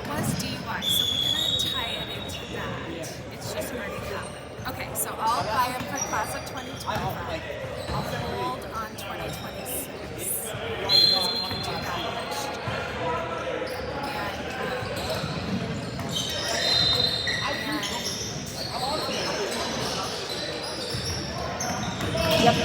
that was DY, so we couldn't tie it into that. It's just already happened. Okay, so I'll buy them for class of 2025. I'll hold on 2026 because we can do that next year. Yep.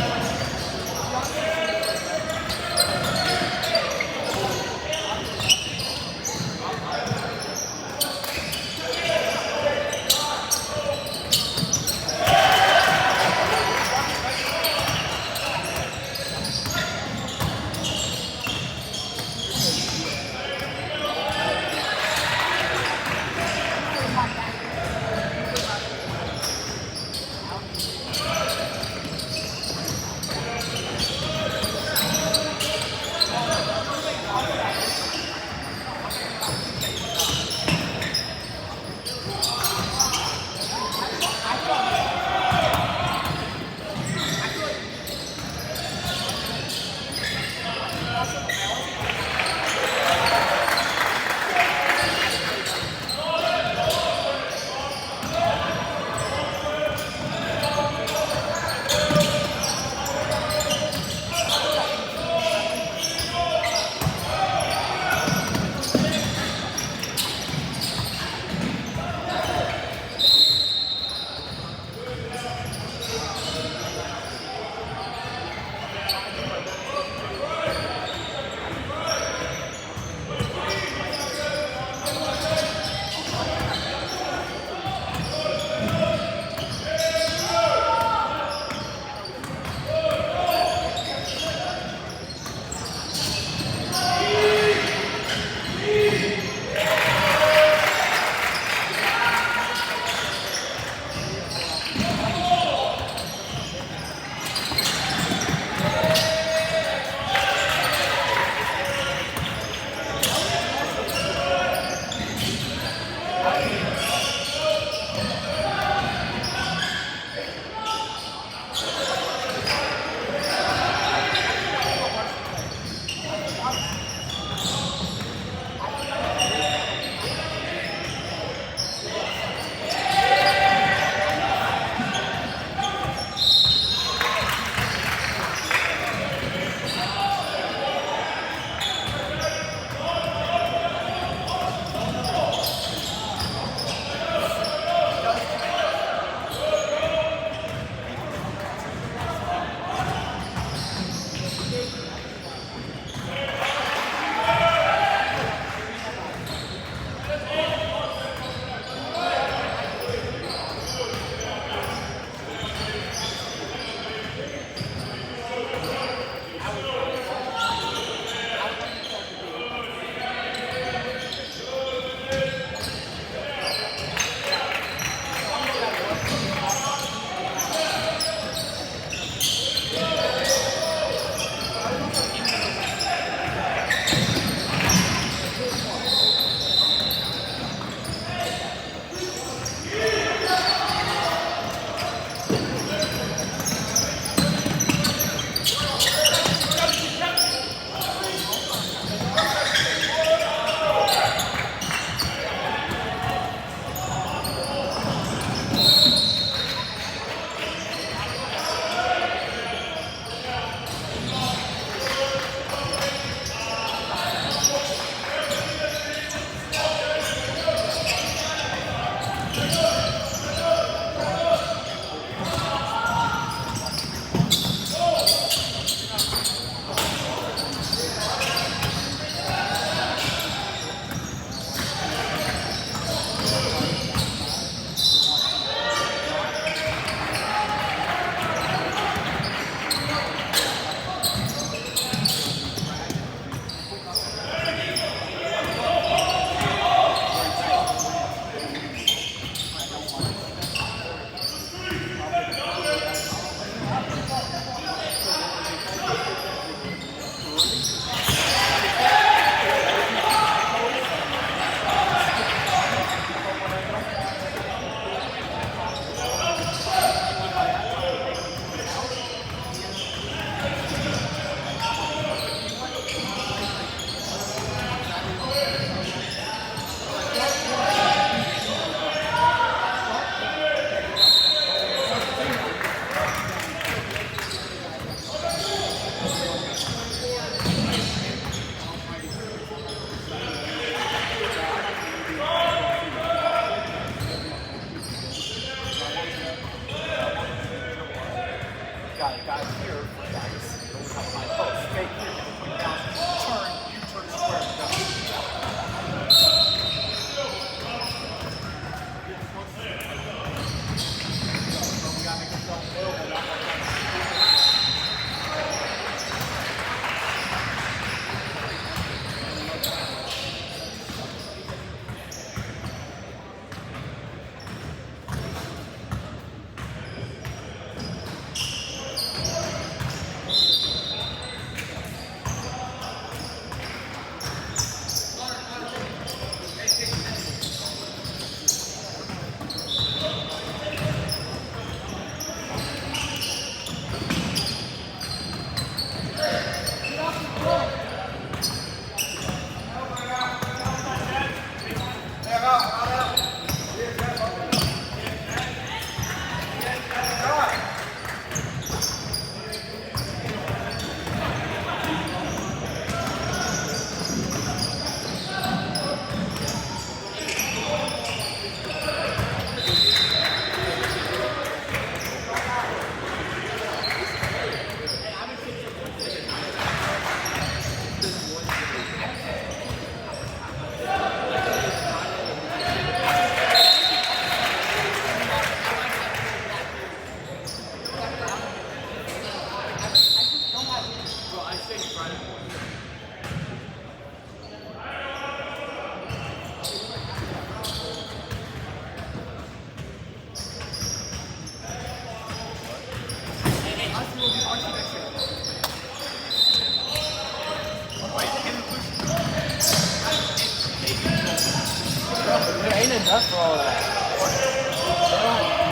There ain't enough for all that.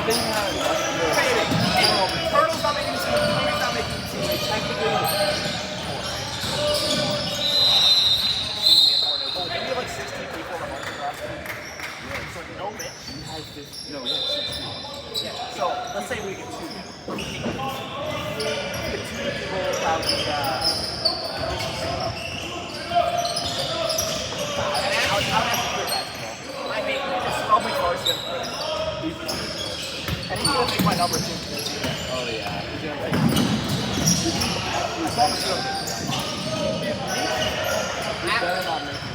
They don't have enough to do it. Turtle's not making the team. Kobe's not making the team. Technically, oh, maybe like 16 people on the market roster. So no Mitch. No, we have 16. Yeah. So let's say we get 2. We get 2 people without the I'm actually good at basketball. I hate just throw me first and and he will make my number 2. Oh, yeah. He's gonna take As long as you don't He's better not making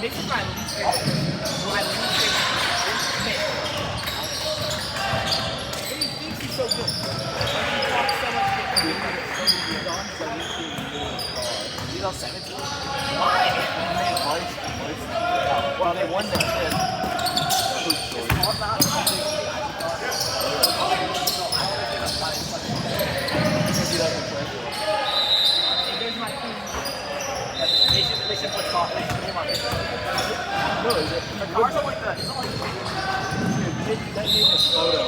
Mitch is my least favorite. My least favorite. Mitch. But he thinks he's so good. Like, he talks so much shit. He's on 17. Why? Well, they won that shit. They should put Carson. They should put him on this. No, is it? Carson like that. He's not like That made this photo.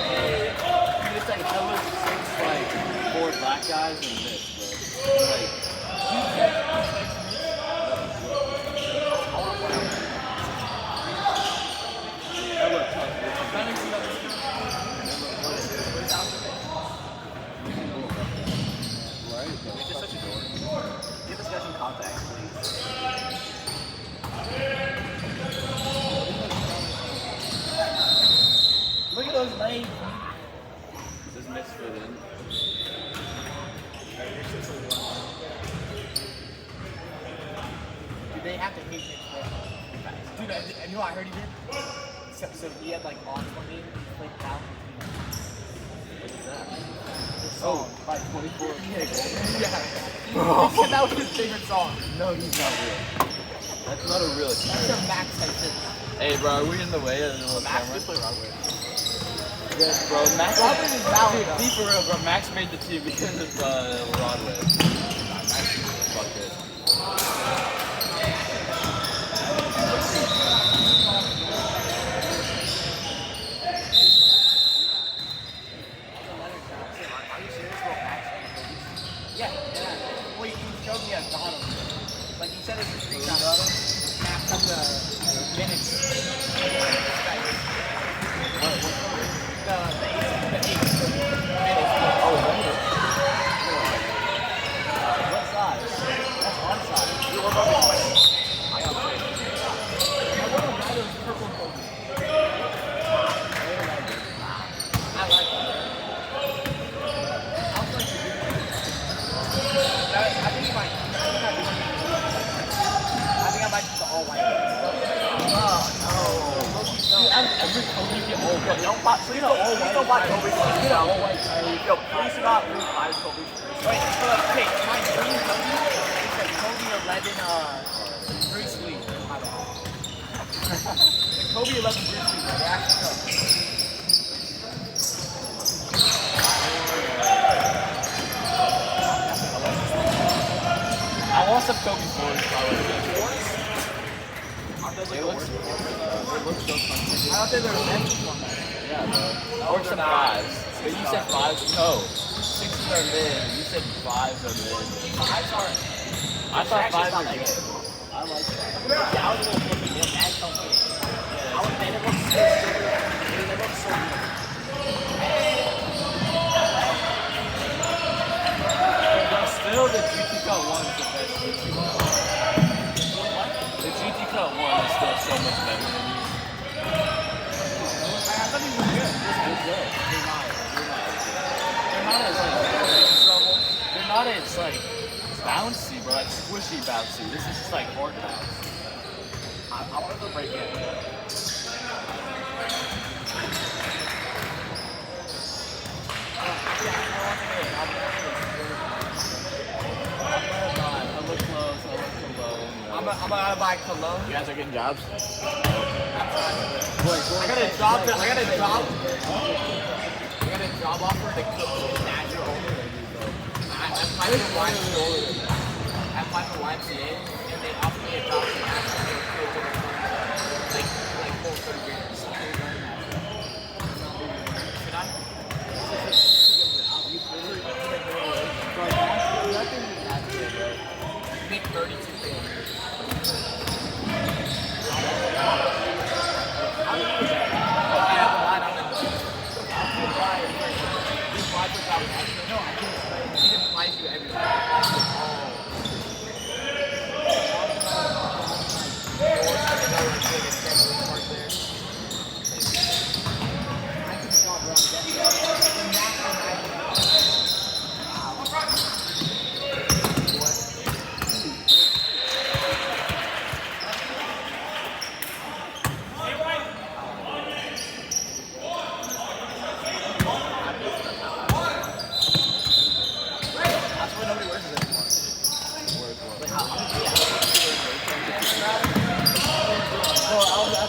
It's like hella 6, like, 4 black guys and this, bro. Like, Mitch is such a dork. Give this guy some contact, please. Look at those legs. this misfit in. Dude, they have to hate Mitch, bro. Dude, and you know what I heard he did? So he had like on one game, he played down. What is that? Oh, By 24. yeah. He said that was his favorite song. No, he's not real. That's not a real That's experience. their Max type shit. Hey, bro, are we in the way of the little Max camera? just played Broadway. Yes, bro. Max Robin is valid, Dude, though. be for real, bro. Max made the team because of Broadway. Fuck it. Are you serious about Max? Yeah. Well, he showed me a Donald. Like he said it's a screenshot. Max of the minutes. The 8 minutes. Oh, really? What size? That's onside. We were both playing. I got played. I want to buy those purple Kobe. I like them. I was like to do that. I think he might. I think I might do the all white. Oh no. Dude, out of every Kobe get all white. Don't buy. Please don't buy Kobe. Please don't. Yo, please do not buy Kobe. Wait, so okay, my dream Kobe is like Kobe 11, Bruce Lee. My bad. The Kobe 11 Bruce Lee. They actually come. I want some Kobe 4s, probably. They look so comfortable. I don't think they're meant to one. Yeah, bro. Or some 5s. But you said 5s? No. 6s are mid. You said 5s are mid. Fives are. I thought 5s not were that good. good. I like that. Yeah, I was a little flippy. They look mad comfy. I would. They look so good. They look so good. But still, the GT Cut 1 is the best GT Cut. The GT Cut 1 is still so much better than these. I thought these were good. They're good. They're not. They're not as like, they're not as like bouncy, but like squishy bouncy. This is just like hard bounce. I want to break it. I'm gonna buy cologne. You guys are getting jobs? I got a job. I got a job offer to cook natural. I applied for YMCA, and they offered me a job to like full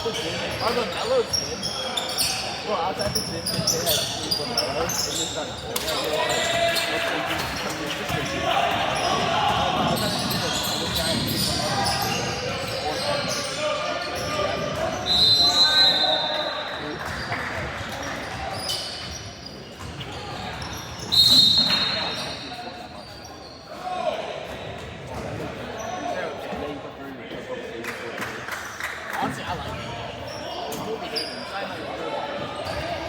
the gym, Are the mellows good? well, outside the gym, they had three Lamellos, and they started pouring it. What's the juice coming in? Just the juice. Outside the gym, this guy had three Honestly, I like it. We'll be dating.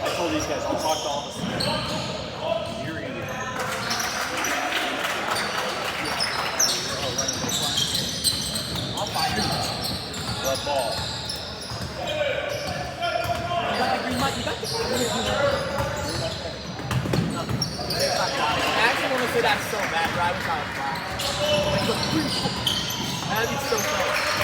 I told these guys, I'll talk to all of us. You're gonna get I'll find it. red ball. You got the green light. You got the green light. I actually want to say that's so bad, but I wish I was black. That'd be so fun.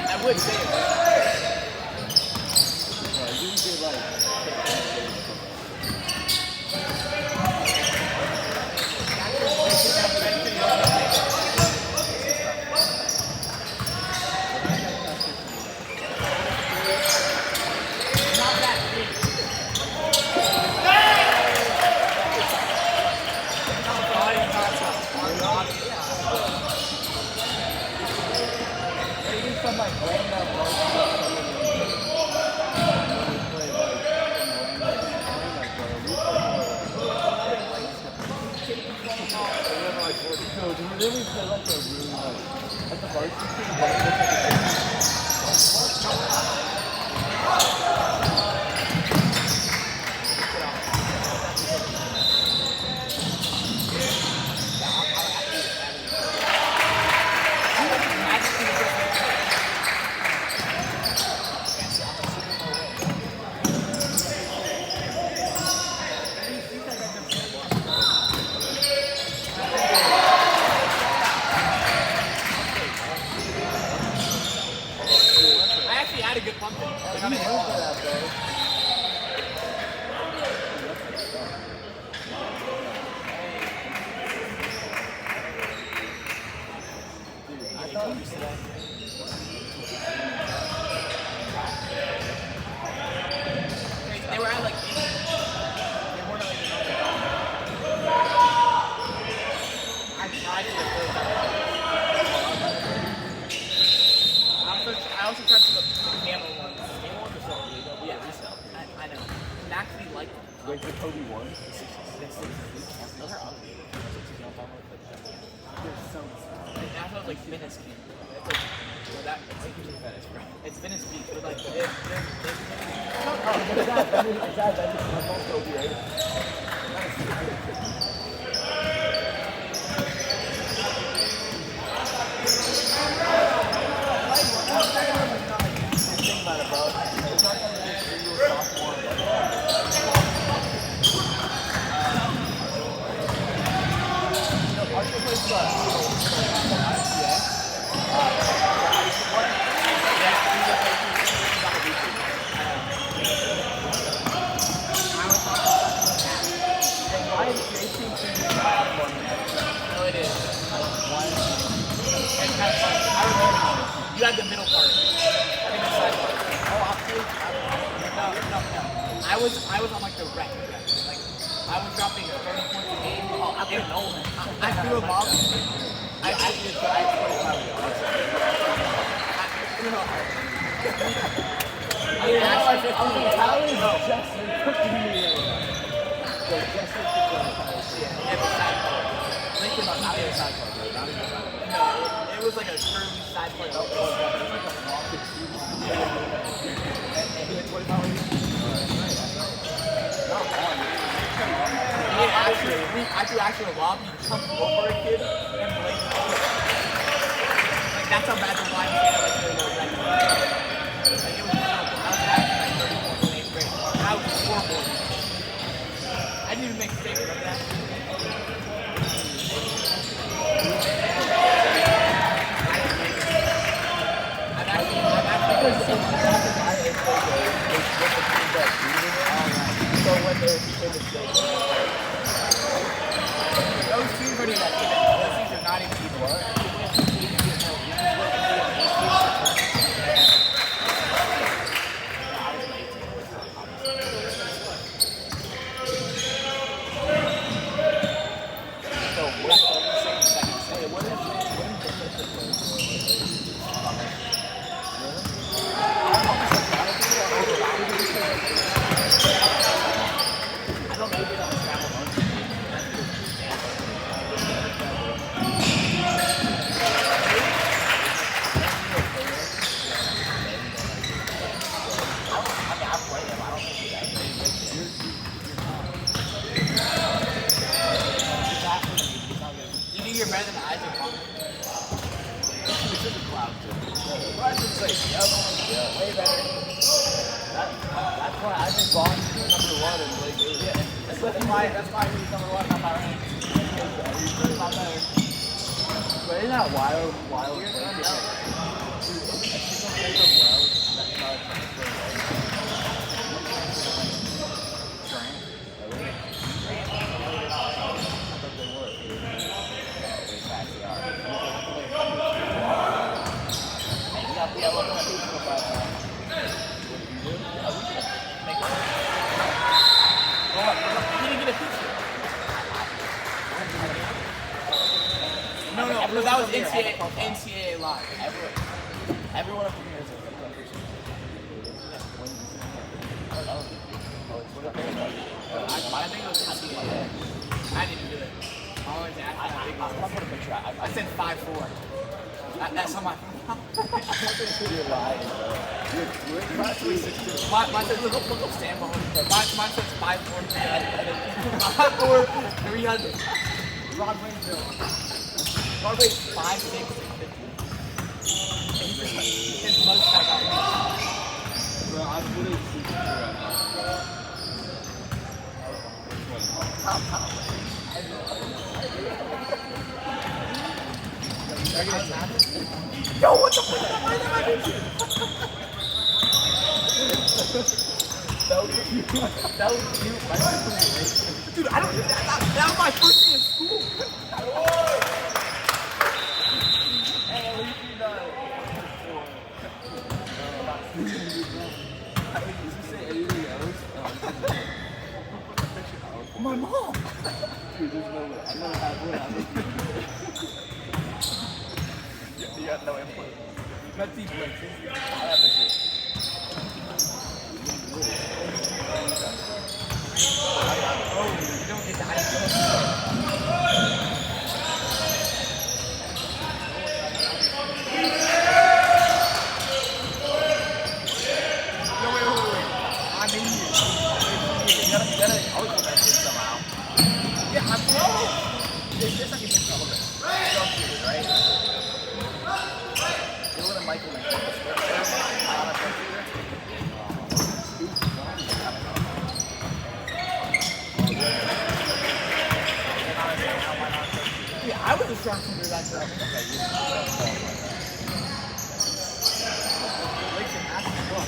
I would say it. You did like Not that big. maybe some like random no, then we play like a really like the varsity team, but it looks like I actually had a good pump in. I mean, that, bro. I thought you said that. They were at like 80. They weren't like I tried to do I also tried to do the camel ones. Game one is not really though. Yeah, Resell. I know. And actually like them. Wait, the Kobe won? Those are ugly. They're so That's what like Venice Beach. It's like that. It's like Venice, bro. It's Venice Beach, but like they're Oh, is that Kobe, right? Think about it, bro. It's not gonna be a single sophomore. Archer plays why is Jason No, it is. And kind of fun. I remember you had the middle part. I think the side part. No. I was on like the wreck. Like I was dropping 30 points a game. Oh, I didn't know that. I threw a bomb. I actually did 25 yards. Tyler's just cooking me right now. Yeah, the side part. Thinking about not even side part, bro. Not even side part. No, it was like a curvy side part. I threw actually a lob, he jumped over a kid and blamed him. Like that's how bad the line was. Like it was horrible. I was actually like 30 points in 8th grade. I was horrible. I didn't even make a statement like that. I've actually So when they're in the state, those teams already got given. Those teams are think you're better than Isaac Bonner? This is a cloud too. What I should say, yeah, way better. That's why I think Bond is number one and Blake is. Yeah, that's why he's number one, not my rank. He's not better. But isn't that wild? No, that was NCAA live. Everyone up here is a I think it was NCAA. I didn't do it. I always asked. I said 5'4". That's on my phone. Mine says, look up Sam Mahoney. Mine says 5'4". 5'4", 300. Rod weighs 5'6", 650. His mugshot got me. Bro, I'm literally super right Yo, what the fuck? Why did I do you? That was cute. Dude, I don't. That was my first day of school. Hey, at least you know. Did you say anything else? My mom. Dude, there's no way. I never had one. You got no input. Not deep links. I have the shit. Oh, you don't get that. No, wait. I'm in here. You gotta always put that shit somehow. Yeah, I'm close. This I can make trouble. Right? You know what a Michael Yeah, I was a strong shooter that time.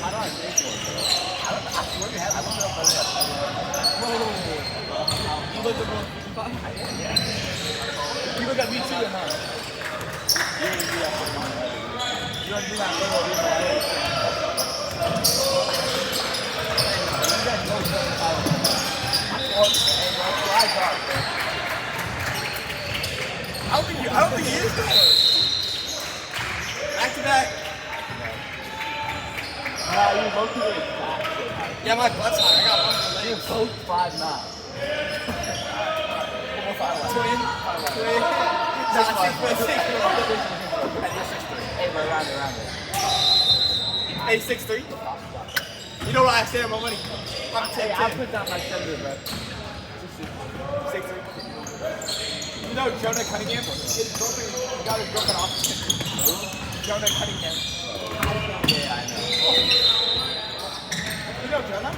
How do I make one, bro? I swear you had. I looked it up earlier. Whoa. You looked at both. Yeah. You look at me too, or not? You don't do that little I don't think he is going. Back to back. Nah, you both do it back. Yeah, my butt's hot. I got one for You're legs. both 5'9". Twin. Nah, 6'6". Hey, bro, around it. Hey, 6'3". You know what I say on my money? I'm 10'10". Hey, I'll put down my tender, bro. 6'3". You know Jonah Cunningham? You got his broken off. Jonah Cunningham. Yeah, I know. You know Jonah?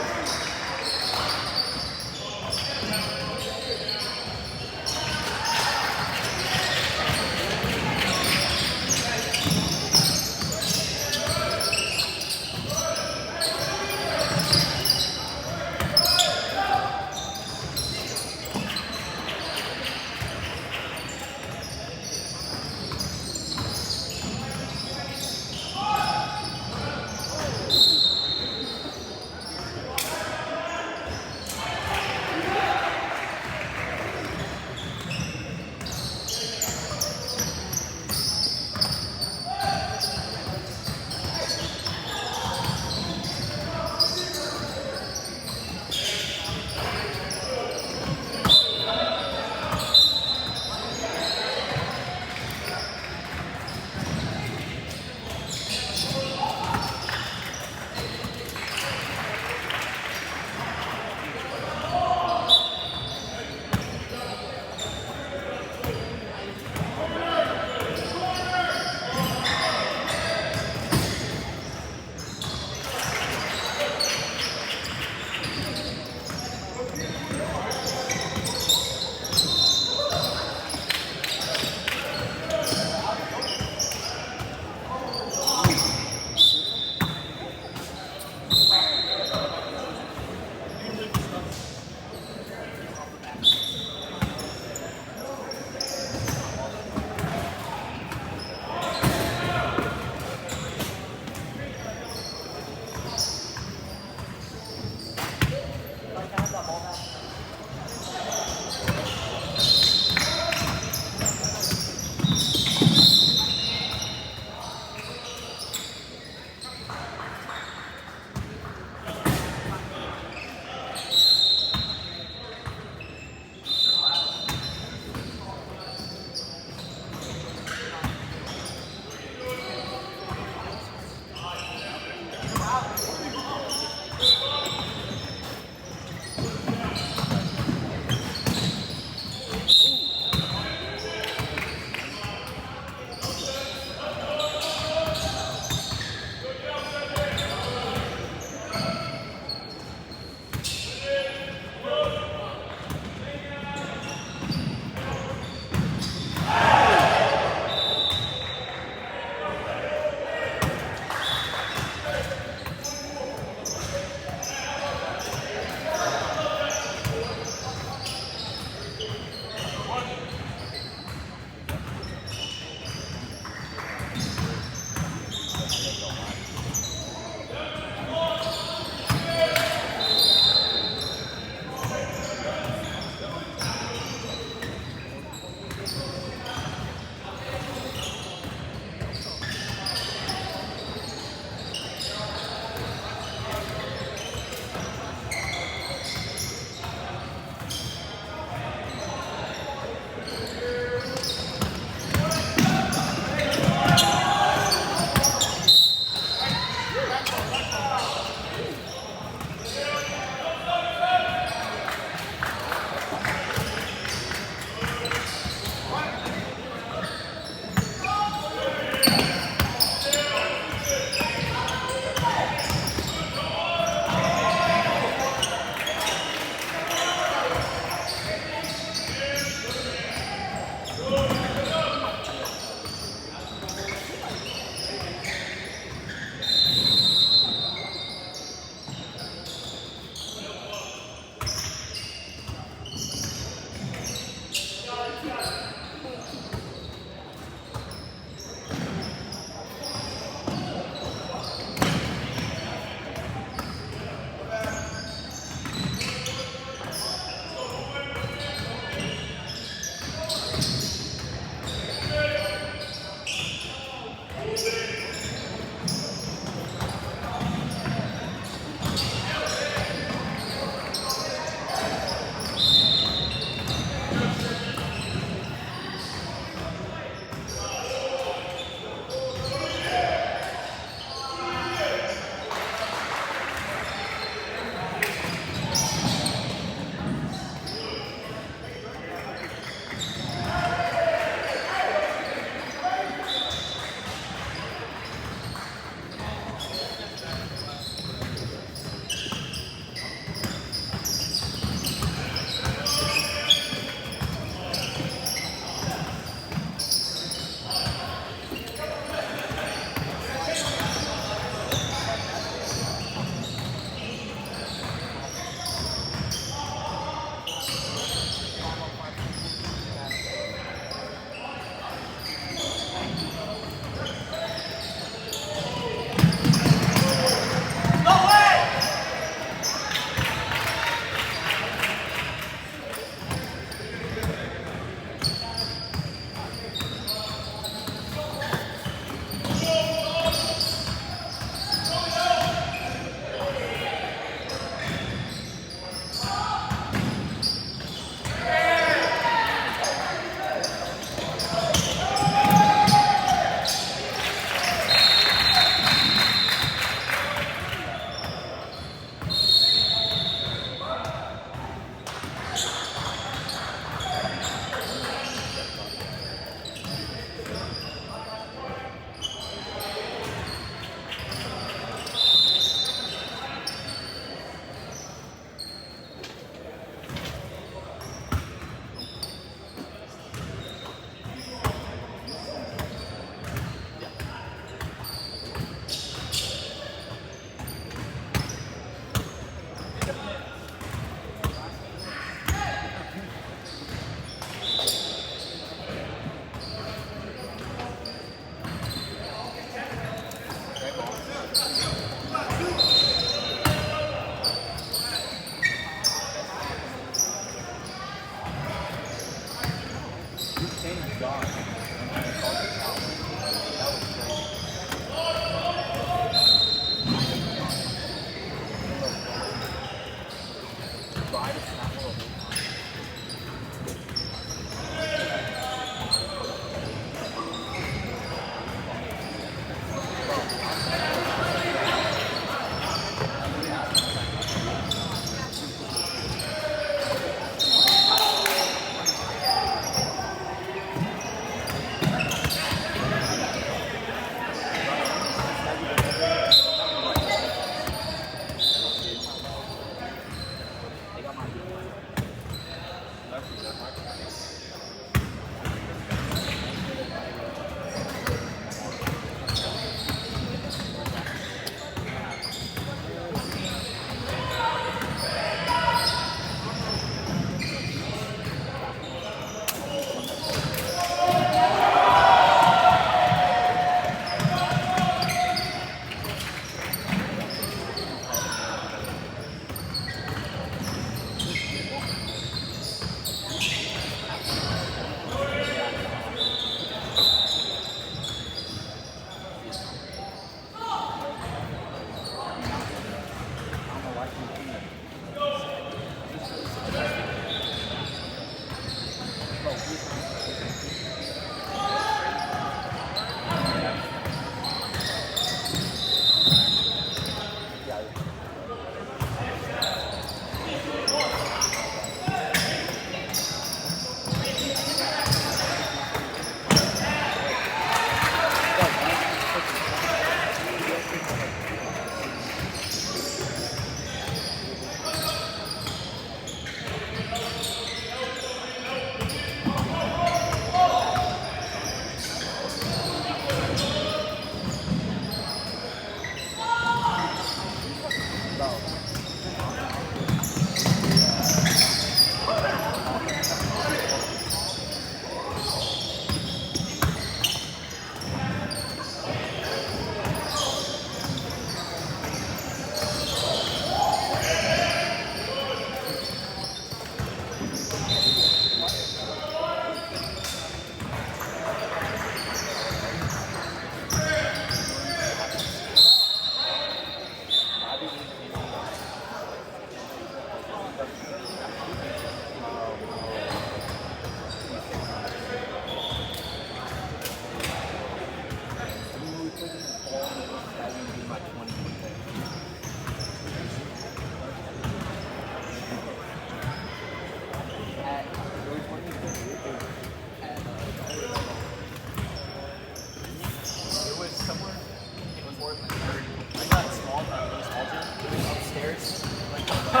Hey,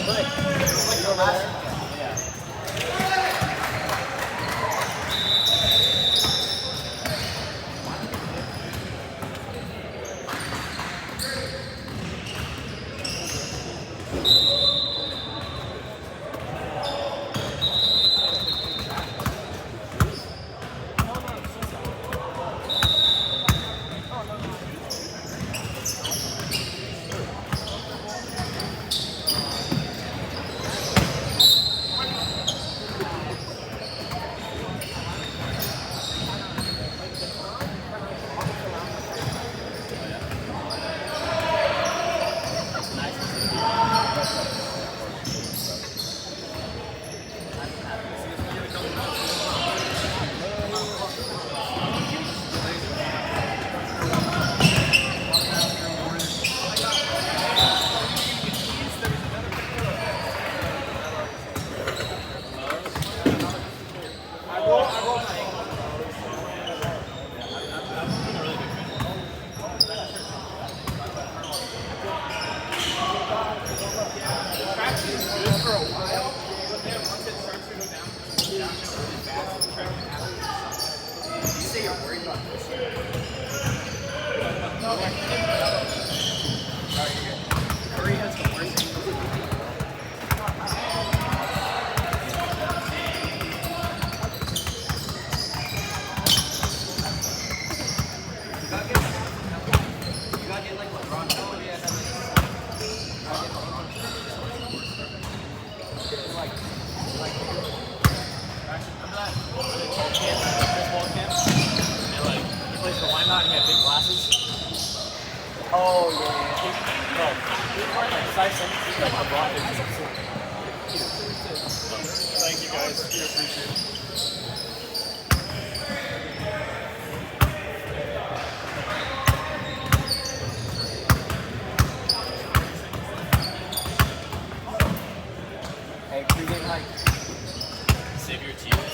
Blake. You're over there? Yeah. Oh, yeah. No. He's wearing like size 17, like LeBron did. Thank you guys. We appreciate it. Hey, pregame hike. Save your team.